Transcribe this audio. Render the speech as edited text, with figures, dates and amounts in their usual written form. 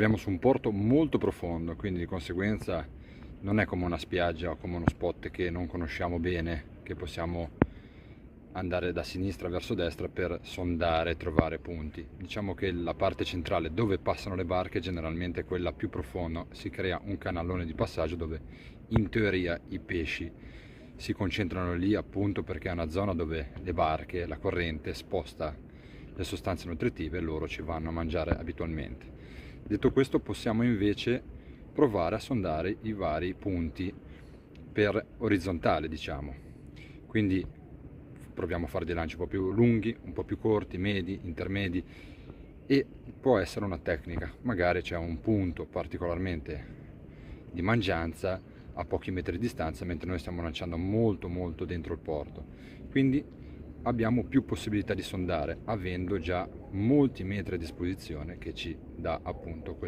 troviamo su un porto molto profondo, quindi di conseguenza non è come una spiaggia o come uno spot che non conosciamo bene, che possiamo andare da sinistra verso destra per sondare e trovare punti. Diciamo che la parte centrale dove passano le barche generalmente è quella più profonda, si crea un canalone di passaggio dove in teoria i pesci si concentrano lì, appunto perché è una zona dove le barche, la corrente sposta le sostanze nutritive e loro ci vanno a mangiare abitualmente. Detto questo, possiamo invece provare a sondare i vari punti per orizzontale, diciamo. Quindi proviamo a fare dei lanci un po' più lunghi, un po' più corti, medi, intermedi, e può essere una tecnica. Magari c'è un punto particolarmente di mangianza a pochi metri di distanza mentre noi stiamo lanciando molto dentro il porto. Quindi abbiamo più possibilità di sondare avendo già molti metri a disposizione che ci dà appunto questo